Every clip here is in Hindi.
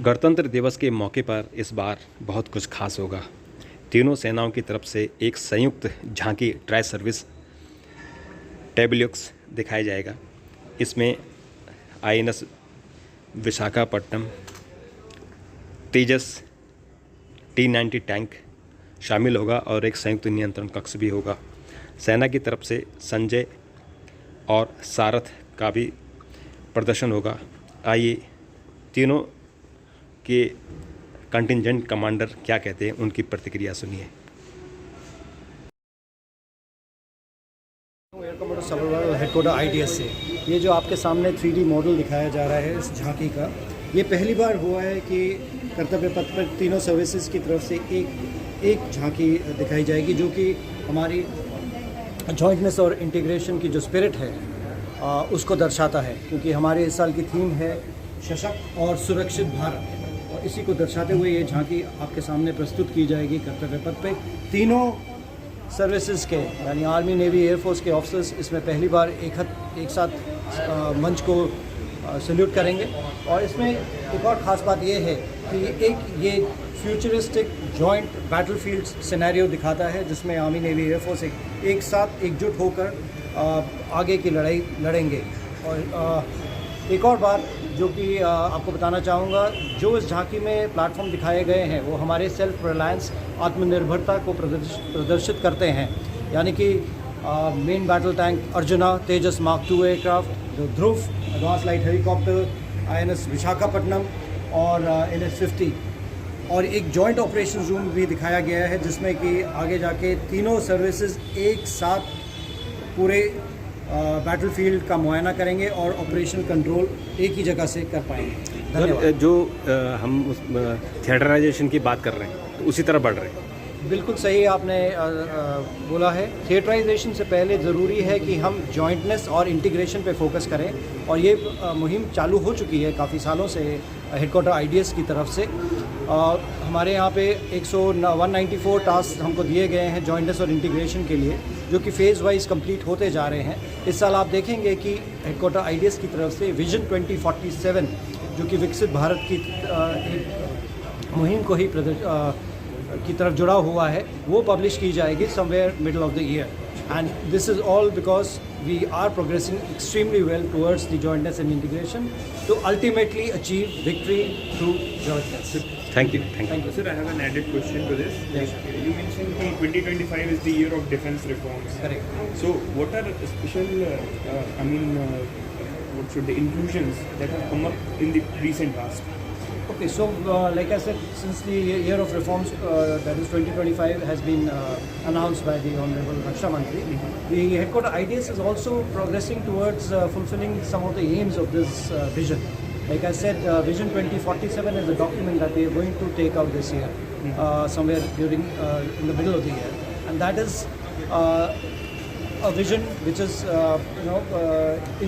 गणतंत्र दिवस के मौके पर इस बार बहुत कुछ खास होगा। तीनों सेनाओं की तरफ से एक संयुक्त झांकी ट्राई सर्विस टैब्ल्यूक्स दिखाया जाएगा। इसमें आईएनएस विशाखापट्टनम, तेजस T-90 टैंक शामिल होगा और एक संयुक्त नियंत्रण कक्ष भी होगा। सेना की तरफ से संजय और सारथ का भी प्रदर्शन होगा। आइए तीनों के कंटिंजेंट कमांडर क्या कहते हैं, उनकी प्रतिक्रिया सुनिए। Air commander Sabharwal headquarter IDS से ये जो आपके सामने 3D मॉडल दिखाया जा रहा है इस झांकी का, ये पहली बार हुआ है कि कर्तव्य पथ पर तीनों सर्विसेज की तरफ से एक झांकी दिखाई जाएगी, जो कि हमारी जॉइंटनेस और इंटीग्रेशन की जो स्पिरिट है उसको दर्शाता है। क्योंकि हमारे इस साल की थीम है सशक्त और सुरक्षित भारत, और इसी को दर्शाते हुए ये झांकी आपके सामने प्रस्तुत की जाएगी। कर्तव्य पथ पे तीनों सर्विसेज के यानी आर्मी, नेवी, एयरफोर्स के ऑफिसर्स इसमें पहली बार एक साथ मंच को सल्यूट करेंगे। और इसमें एक और ख़ास बात ये है कि ये फ्यूचरिस्टिक जॉइंट बैटलफील्ड सिनेरियो दिखाता है, जिसमें आर्मी, नेवी, एयरफोर्स एक साथ एकजुट होकर आगे की लड़ाई लड़ेंगे। और एक और बात जो कि आपको बताना चाहूँगा, जो इस झांकी में प्लेटफॉर्म दिखाए गए हैं वो हमारे सेल्फ रिलायंस, आत्मनिर्भरता को प्रदर्शित करते हैं। यानी कि main battle tank Arjuna, Tejas mark II aircraft, Dhruv advance light helicopter, INS Visakhapatnam और NH-50, और एक जॉइंट ऑपरेशन रूम भी दिखाया गया है, जिसमें कि आगे जाके तीनों सर्विसेज एक साथ पूरे बैटलफील्ड का मुआयना करेंगे और ऑपरेशन कंट्रोल एक ही जगह से कर पाएंगे। धन्यवाद। जो हम उस थिएटराइजेशन की बात कर रहे हैं तो उसी तरह बढ़ रहे हैं। बिल्कुल सही आपने बोला है। थिएटराइजेशन से पहले ज़रूरी है कि हम जॉइंटनेस और इंटीग्रेशन पे फोकस करें, और ये मुहिम चालू हो चुकी है काफ़ी सालों से हेडक्वार्टर IDS की तरफ से। हमारे यहाँ पे 194 टास्क हमको दिए गए हैं जॉइंटनेस और इंटीग्रेशन के लिए, जो कि फ़ेज़ वाइज कंप्लीट होते जा रहे हैं। इस साल आप देखेंगे कि हेडक्वार्टर IDS की तरफ से विजन 2047, जो कि विकसित भारत की एक मुहिम को ही की तरफ जुड़ा हुआ है, वो पब्लिश की जाएगी somewhere middle of the year. And this is all because we are progressing extremely well towards the jointness and integration to ultimately achieve victory through jointness. Thank you. Sir, I have an added question to this. Yes. You mentioned that 2025 is the year of defense reforms. Correct. So, what are the special, what should the inclusions that have come up in the recent past? Okay, so like I said, since the year of reforms, that is 2025, has been announced by the Honorable Raksha Mantri, the headquarter IDS is also progressing towards fulfilling some of the aims of this vision. Like I said, Vision 2047 is a document that we are going to take out this year, somewhere during in the middle of the year, and that is a vision which is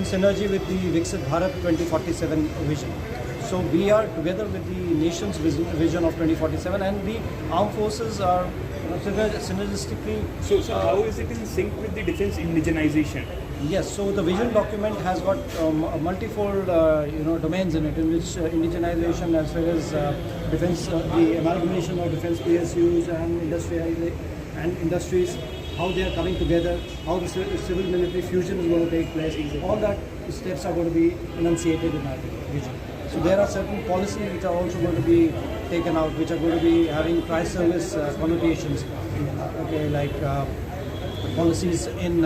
in synergy with the Viksit Bharat 2047 vision. So we are together with the nation's vision of 2047, and the armed forces are synergistically. So how is it in sync with the defense indigenization? Yes, so the vision document has got multifold domains in it, in which indigenization, as well as defense, the amalgamation of defense PSUs and industries, how they are coming together, how the civil military fusion is going to take place. All that steps are going to be enunciated in our vision. So there are certain policies which are also going to be taken out, which are going to be having tri-service connotations. Okay, like policies in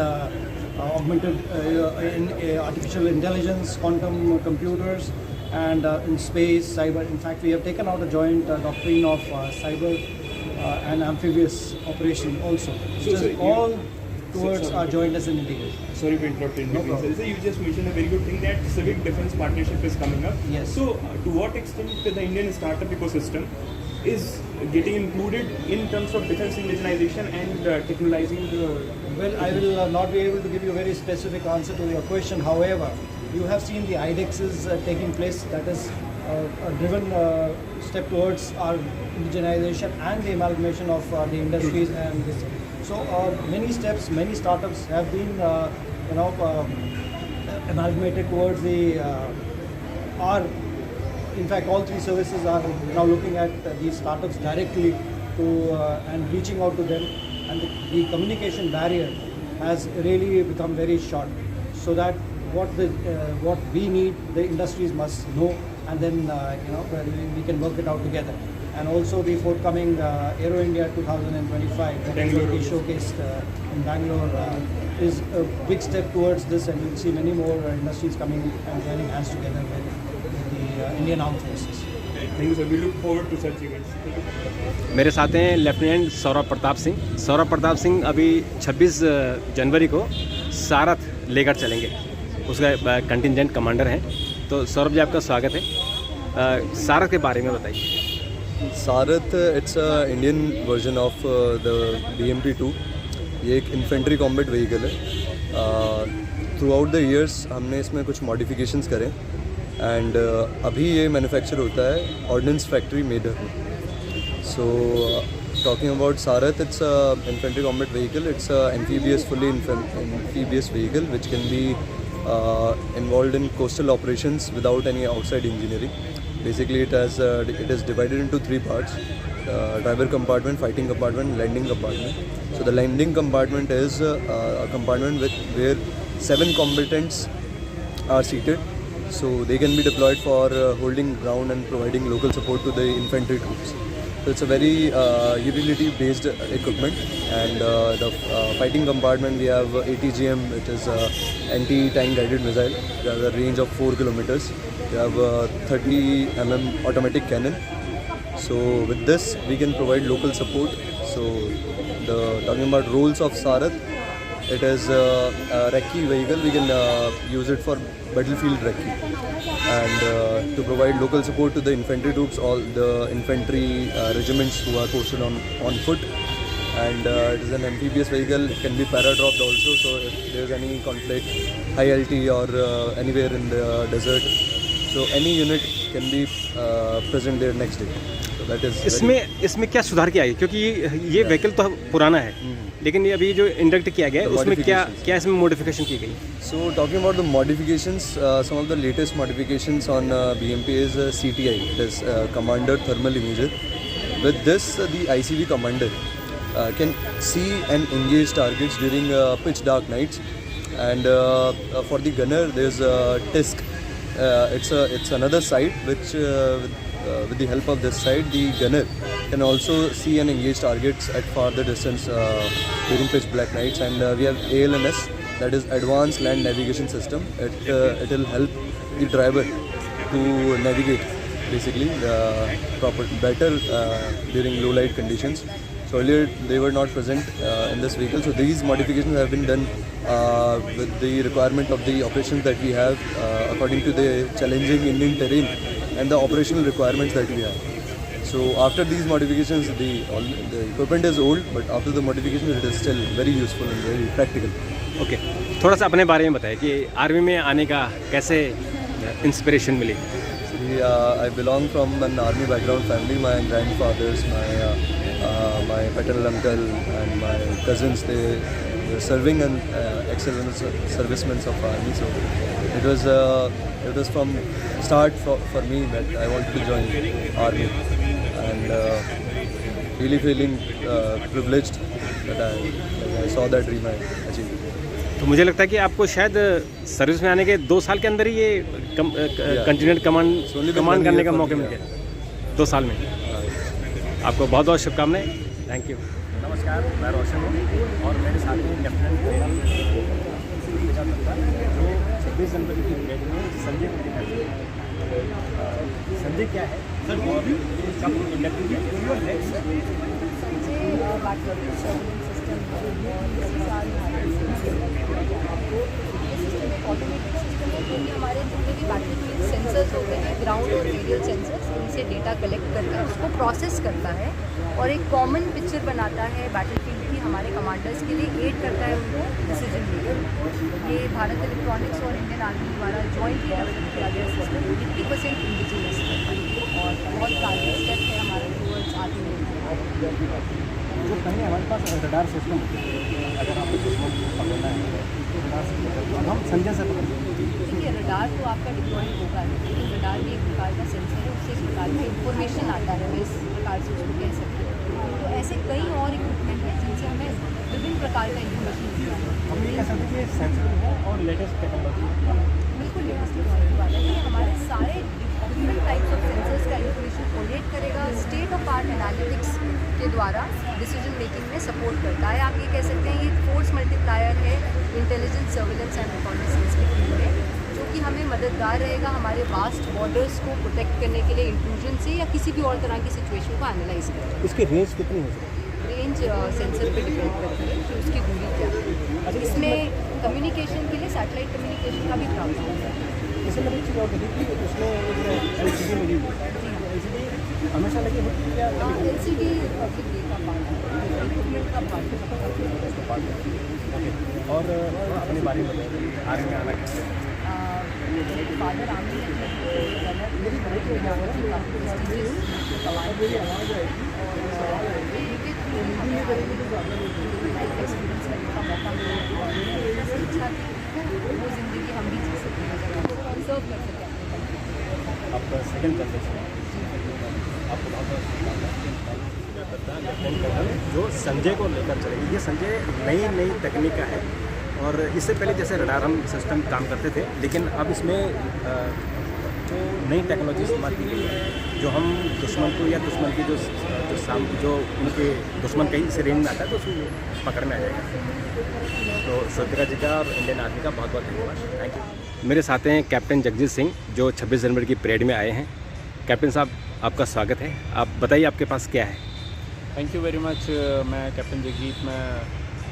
in artificial intelligence, quantum computers, and in space, cyber. In fact, we have taken out a joint doctrine of cyber and amphibious operation also. So all towards our jointness and integration. Sorry to interrupt in between. problem. So you just mentioned a very good thing, that civic defense partnership is coming up. Yes. So to what extent the Indian startup ecosystem is getting included in terms of defense indigenization and technologizing the... Well, I will not be able to give you a very specific answer to your question. However, you have seen the IDEXs taking place. That is a driven step towards our indigenization and the amalgamation of the industries and this. So many steps, many startups have been amalgamated towards the our in fact, all three services are now looking at these startups directly to and reaching out to them. And the communication barrier has really become very short. So that what we need, the industries must know, and then we can work it out together. And also the forthcoming Aero India 2025 that will be showcased in Bangalore is a big step towards this, and we'll see many more industries coming and joining hands together with the Indian Armed Forces. Thank you, sir. We look forward to such events. मेरे साथ हैं लेफ्टिनेंट सौरभ प्रताप सिंह। सौरभ प्रताप सिंह अभी 26 जनवरी को सारथ लेकर चलेंगे, उसका कंटिजेंट कमांडर हैं। तो सौरभ जी, आपका स्वागत है। सारथ के बारे में बताइए। सारथ it's a Indian version of the BMP-2। ये एक इन्फेंट्री कॉम्बैट व्हीकल है। थ्रू आउट द ईयर्स हमने इसमें कुछ मॉडिफिकेशंस करें, एंड अभी ये मैन्युफैक्चर होता है ऑर्डिनेंस फैक्ट्री मेदक में। So talking about Sarath, it's a infantry combat vehicle. It's a amphibious, fully amphibious vehicle which can be involved in coastal operations without any outside engineering. Basically, it is divided into three parts: driver compartment, fighting compartment, landing compartment. So the landing compartment is a compartment where 7 combatants are seated. So they can be deployed for holding ground and providing local support to the infantry troops. So it's a very utility-based equipment. And the fighting compartment, we have ATGM, which is anti-tank guided missile. It has a range of 4 kilometers. We have 30 mm automatic cannon. So with this, we can provide local support. So talking about roles of Sarath, it is a recce vehicle. We can use it for battlefield recce, and to provide local support to the infantry troops, all the infantry regiments who are posted on foot. And it is an amphibious vehicle. It can be para-dropped also. So if there is any conflict, high LT or anywhere in the desert, so any unit can be present there next day. So that is इसमें क्या सुधार किया है? क्योंकि ये व्हीकल तो पुराना है, लेकिन ये अभी जो इंडक्ट किया गया है उसमें क्या इसमें मॉडिफिकेशन की गई? So talking about the modifications, some of the latest modifications on BMP is CTI, it is Commander Thermal Imager. With this, the ICV commander can see and engage targets during pitch dark nights. And for the gunner, there's a TISC. It's another sight which with the help of this sight, the gunner can also see and engage targets at farther distance during pitch black nights. And we have ALNS, that is Advanced Land Navigation System. It will help the driver to navigate basically better during low light conditions. So earlier they were not present in this vehicle. So these modifications have been done with the requirement of the operations that we have according to the challenging Indian terrain and the operational requirements that we have. So after these modifications, the equipment is old, but after the modifications, it is still very useful and very practical. Okay, थोड़ा सा अपने बारे में बताएं कि आर्मी में आने का कैसे इंस्पिरेशन मिली? I belong from an army background family. My grandfathers, my paternal uncle, and my cousins, they were serving and excellent servicemen of army. So it was from start for me that I wanted to join army, and really feeling privileged that I saw that dream I achieved. तो मुझे लगता है कि आपको शायद सर्विस में आने के 2 साल के अंदर ही ये कंटिनेंट कमांड करने का मौका मिल गया। 2 साल में। आपको बहुत बहुत शुभकामनाएं। Thank you. नमस्कार, मैं रोशन हूँ और मेरे साथ में लेफ्टिनेंट जो 26 जनवरी की ब्रिगेड में संजय को दिखाई दिया। संजय क्या है सर? और कब इंडक्ट किया? ऑटोमेटिक सिस्टम है क्योंकि हमारे जितने भी बैटलफील्ड सेंसर्स होते हैं, ग्राउंड और एरियल सेंसर्स, उनसे डेटा कलेक्ट करके उसको प्रोसेस करता है और एक कॉमन पिक्चर बनाता है बैटलफील्ड की हमारे कमांडर्स के लिए, एड करता है उनको डिसीजन मेकिंग। ये भारत इलेक्ट्रॉनिक्स और इंडियन आर्मी द्वारा जॉइंटली डेवलप किया गया सिस्टम 50% इंडिजिनियस है और बहुत सारे स्टेप है हमारे टूवर्ड्स आत्मनिर्भर। जो पहले हमारे पास रडार सिस्टम अगर आपको दुश्मन पकड़ना है तो रडार सिस्टम अब हम संजय से पकड़ सकते हैं। देखिए, रडार तो आपका डिप्लॉय होगा, लेकिन रडार भी एक प्रकार का सेंसर है, इंफॉर्मेशन आता है, मैं इस प्रकार से उसको कह सकती हूँ। तो ऐसे कई और इक्विपमेंट हैं जिनसे हमें विभिन्न प्रकार का इन्फॉर्मेशन मिलता है। हम ये कह सकते हैं कि सेंसिटिव है और लेटेस्ट टेक्नोलॉजी। बिल्कुल लेटेस्ट टेक्नोलॉजी वाला है। ये हमारे सारे डिफरेंट टाइप्स ऑफ सेंसर्स का इन्फॉर्मेशन कोलेट करेगा, स्टेट ऑफ आर्ट एनालिटिक्स के द्वारा डिसीजन मेकिंग में सपोर्ट करता है। आप ये कह सकते हैं ये फोर्स मल्टीप्लायर है इंटेलिजेंस, सर्विलेंस एंड रिकॉग्निसेंस के फील्ड में, जो कि हमें मददगार रहेगा हमारे वास्ट बॉर्डर्स को प्रोटेक्ट करने के लिए इंट्रूजन से या किसी भी और तरह की सिचुएशन को एनालाइज करने। इसकी रेंज कितनी हो सकती है? रेंज सेंसर पे डिपेंड करती है कि उसकी दूरी क्या है। इसमें कम्युनिकेशन के लिए सैटेलाइट कम्युनिकेशन का भी प्रावधान है। जैसे मैंने एक चीज़ और देखी थी, उसमें एक LCD मिली हुई है। LCD हमेशा लगी होती है या LCD का पार्ट है, इक्विपमेंट का पार्ट है। और अपने बारे में बताइए, आर्मी में आना कैसे? मेरे फादर आर्मी एक्सपीरियंस करने का मौका मिला इच्छा थी वो ज़िंदगी हम भी जी सकते हैं, सर्व कर सकते हैं। आप सेकंड जनरेशन आपको बहुत जो संजय को लेकर चलेगी, ये संजय नई तकनीक का है। और इससे पहले जैसे रडार हम सिस्टम काम करते थे, लेकिन अब इसमें नई टेक्नोलॉजी इस्तेमाल की गई है, जो हम दुश्मन को या दुश्मन की जो उनके दुश्मन कहीं से रेंज में आता है तो उसको पकड़ में आ जाएगा। तो श्रोतिका जी का और इंडियन आर्मी का बहुत बहुत धन्यवाद, थैंक यू। मेरे साथ हैं कैप्टन जगजीत सिंह, जो 26 जनवरी की परेड में आए हैं। कैप्टन साहब, आपका स्वागत है। आप बताइए आपके पास क्या है? Thank you very much. मैं कैप्टन जगजीत, मैं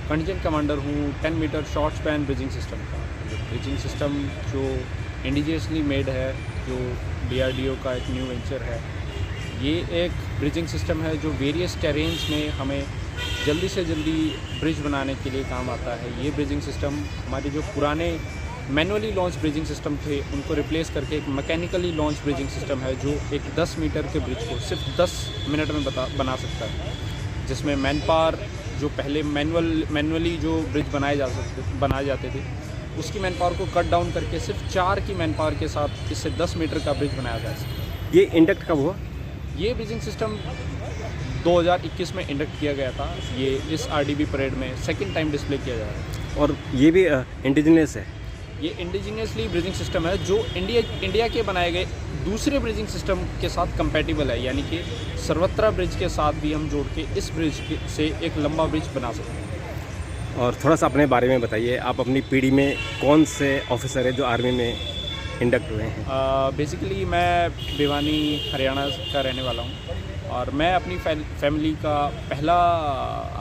कंटिजेंट कमांडर हूँ 10 metre short span bridging system का। ब्रिजिंग सिस्टम जो इंडिजियसली मेड है, जो DRDO का एक न्यू वेंचर है। ये एक ब्रिजिंग सिस्टम है जो वेरियस टेरेन्स में हमें जल्दी से जल्दी ब्रिज बनाने के लिए काम आता है। ये ब्रिजिंग सिस्टम हमारे जो पुराने मैनुअली लॉन्च ब्रिजिंग सिस्टम थे उनको रिप्लेस करके एक मैकेनिकली लॉन्च ब्रिजिंग सिस्टम है, जो एक 10 मीटर के ब्रिज को सिर्फ 10 मिनट में बना सकता है, जिसमें मैन पावर जो पहले मैनुअली जो ब्रिज बनाए जाते थे उसकी मैन पावर को कट डाउन करके सिर्फ 4 की मैन पावर के साथ इससे 10 मीटर का ब्रिज बनाया जा सकता है। ये इंडक्ट कब हुआ? ये ब्रिजिंग सिस्टम 2021 में इंडक्ट किया गया था। ये इस RDB परेड में सेकंड टाइम डिस्प्ले किया जा रहा है। और ये भी इंडिजिनियस है? ये इंडिजीनियसली ब्रिजिंग सिस्टम है जो इंडिया के बनाए गए दूसरे ब्रिजिंग सिस्टम के साथ कंपैटिबल है, यानी कि सर्वत्रा ब्रिज के साथ भी हम जोड़ के इस ब्रिज से एक लंबा ब्रिज बना सकते हैं। और थोड़ा सा अपने बारे में बताइए, आप अपनी पीढ़ी में कौन से ऑफिसर हैं जो आर्मी में इंडक्ट हुए हैं? बेसिकली मैं भिवानी हरियाणा का रहने वाला हूँ और मैं अपनी फैमिली का पहला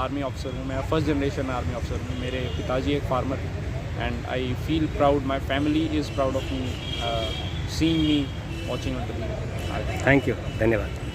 आर्मी ऑफिसर हूँ। मैं फर्स्ट जनरेशन आर्मी ऑफिसर हूँ। मेरे पिताजी एक फार्मर हैं and I feel proud, my family is proud of me, seeing me watching on the TV. Thank you, धन्यवाद।